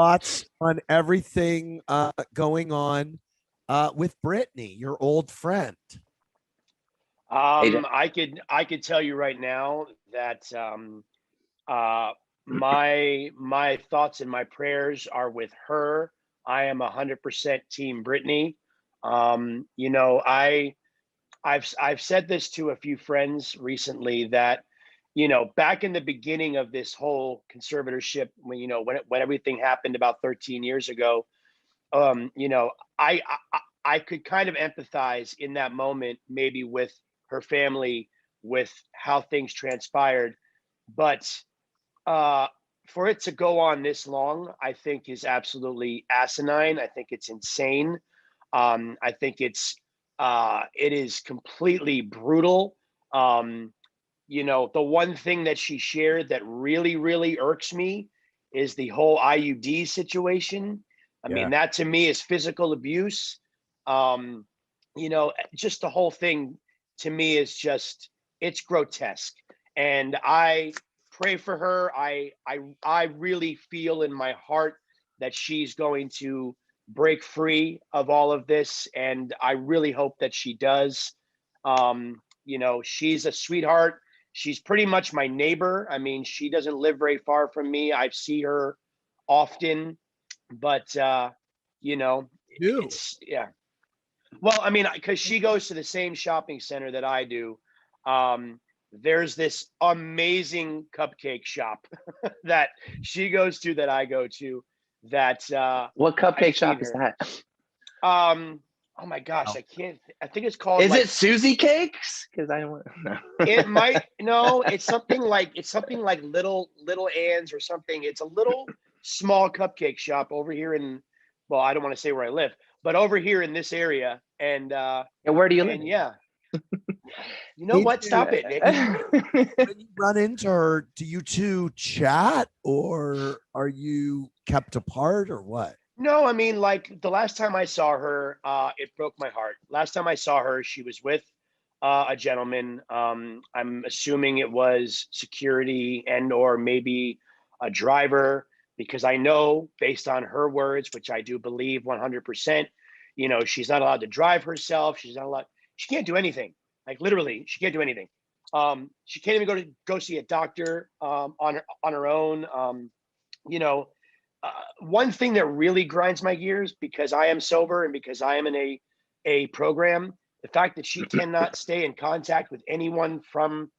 thoughts on everything going on with Britney, your old friend? AJ? I could tell you right now that uh, my thoughts and my prayers are with her. I am 100% Team Britney. I've said this to a few friends recently that, back in the beginning of this whole conservatorship, when everything happened about 13 years ago, um, you know, I could kind of empathize in that moment, maybe with her family, with how things transpired, but uh, for it to go on this long, I think is absolutely asinine. I think it's insane. I think it is completely brutal. Um, the one thing that she shared that really, really irks me is the whole IUD situation. I Yeah. mean, that to me is physical abuse. Um, just the whole thing to me is just it's grotesque. And I pray for her. I really feel in my heart that she's going to break free of all of this, and I really hope that she does. She's a sweetheart. She's pretty much my neighbor. I mean, she doesn't live very far from me. I see her often, but you know, You. it's yeah. Well, I mean, because she goes to the same shopping center that I do. There's this amazing cupcake shop that she goes to that I go to. That What I've cupcake seen shop is her. that? Oh my gosh, Oh. I can't. I think it's called Is like it Susie Cakes? Because I don't want. No. it might no. It's something like little Ann's or something. It's a little small cupcake shop over here in. Well, I don't want to say where I live, but over here in this area, And where do you live? and yeah, you know what? Stop it, Nick. When you run into her, do you two chat or are you kept apart or what? No, I mean, like the last time I saw her, it broke my heart. Last time I saw her, she was with a gentleman. I'm assuming it was security and or maybe a driver, because I know based on her words, which I do believe 100%, she's not allowed to drive herself. She's not allowed. She can't do anything. Like literally, she can't do anything. She can't even go see a doctor on her own. You know, one thing that really grinds my gears, because I am sober and because I am in a program, the fact that she cannot stay in contact with anyone from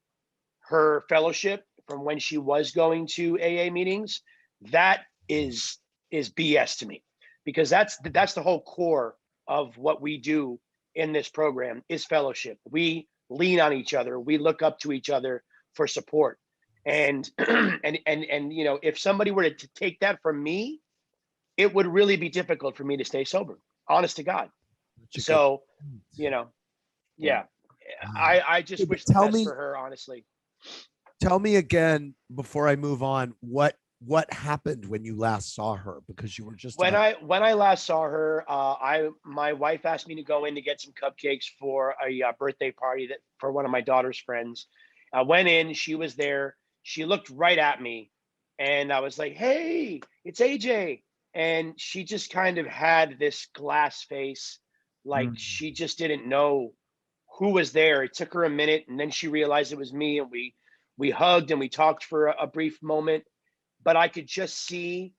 her fellowship from when she was going to AA meetings, that is BS to me, because that's the whole core of what we do in this program is fellowship. We lean on each other, we look up to each other for support. And and if somebody were to take that from me, it would really be difficult for me to stay sober, honest to God. Such a good So, point. you know, Yeah. yeah, Wow. I just But wish the best for her, honestly. tell me again before I move on, what happened when you last saw her? Because you were just When about I last saw her, my wife asked me to go in to get some cupcakes for a birthday party that for one of my daughter's friends. I went in, she was there. She looked right at me, and I was like, "Hey, it's AJ." And she just kind of had this glass face, like Mm. she just didn't know who was there. It took her a minute, and then she realized it was me, and we hugged and we talked for a brief moment. But I could just see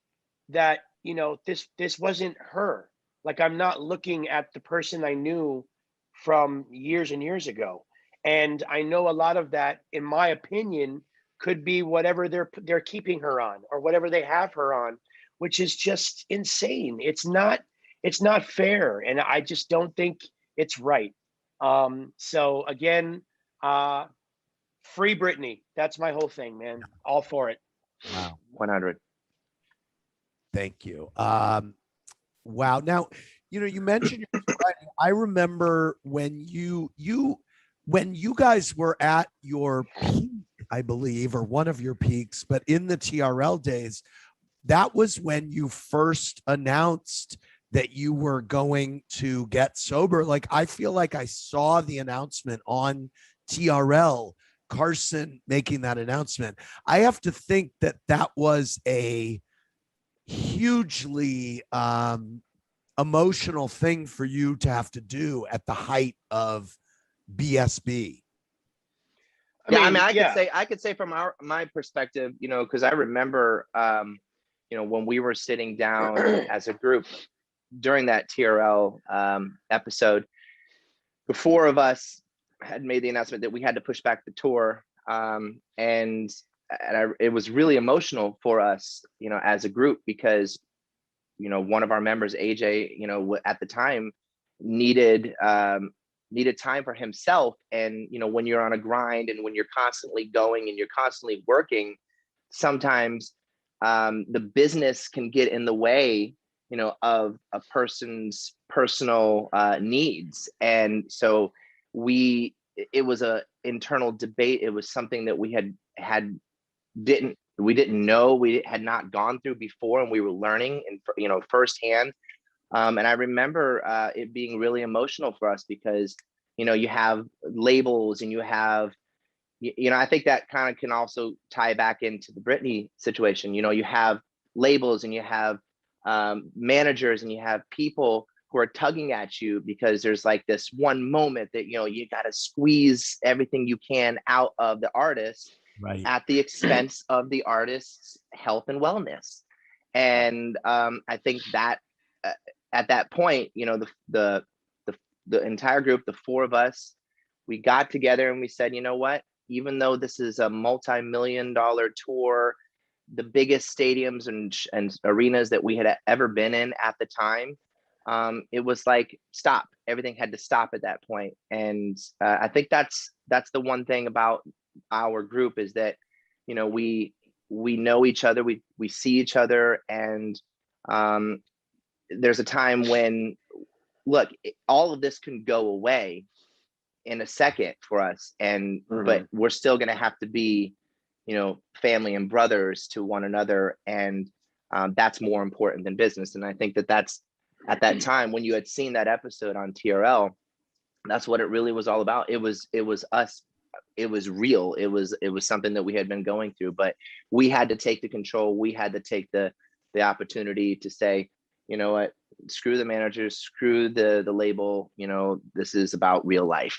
that this wasn't her. Like, I'm not looking at the person I knew from years and years ago. And I know a lot of that, in my opinion, could be whatever they're keeping her on or whatever they have her on, which is just insane. It's not fair, and I just don't think it's right. So again, uh free Britney. That's my whole thing, man. All for it. wow. 100. Thank you. Wow. Now, you mentioned your sobriety. I remember when you guys were at your peak, I believe, or one of your peaks, but in the TRL days, that was when you first announced that you were going to get sober. Like, I feel like I saw the announcement on TRL, Carson making that announcement. I have to think that that was a hugely emotional thing for you to have to do at the height of BSB. I mean, yeah. I could say from my perspective, you know, because I remember, you know, when we were sitting down as a group during that TRL episode, the four of us had made the announcement that we had to push back the tour, it was really emotional for us, you know, as a group, because, you know, one of our members, AJ, you know, at the time needed needed time for himself. And, you know, when you're on a grind and when you're constantly going and you're constantly working, sometimes the business can get in the way, you know, of a person's personal needs. And so it was a internal debate. It was something that we didn't know, we had not gone through before, and we were learning, and you know, firsthand. And I remember it being really emotional for us, because, you know, you have labels and you have, you know, I think that kind of can also tie back into the Britney situation. You know, you have labels and you have managers and you have people who are tugging at you, because there's like this one moment that, you know, you got to squeeze everything you can out of the artist, Right. at the expense of the artist's health and wellness. And I think that at that point, you know, the entire group, the four of us, we got together and we said, you know what, even though this is a multi-million-dollar tour, the biggest stadiums and arenas that we had ever been in at the time, it was like, stop. Everything had to stop at that point. And I think that's the one thing about our group, is that, you know, we know each other, we see each other, and there's a time when, look, all of this can go away in a second for us, and but we're still going to have to be, you know, family and brothers to one another, and that's more important than business. And I think that that's, at that time when you had seen that episode on TRL, that's what it really was all about. It was us. It was real. It was something that we had been going through, but we had to take the control. We had to take the opportunity to say, you know what, screw the managers, screw the label, you know, this is about real life.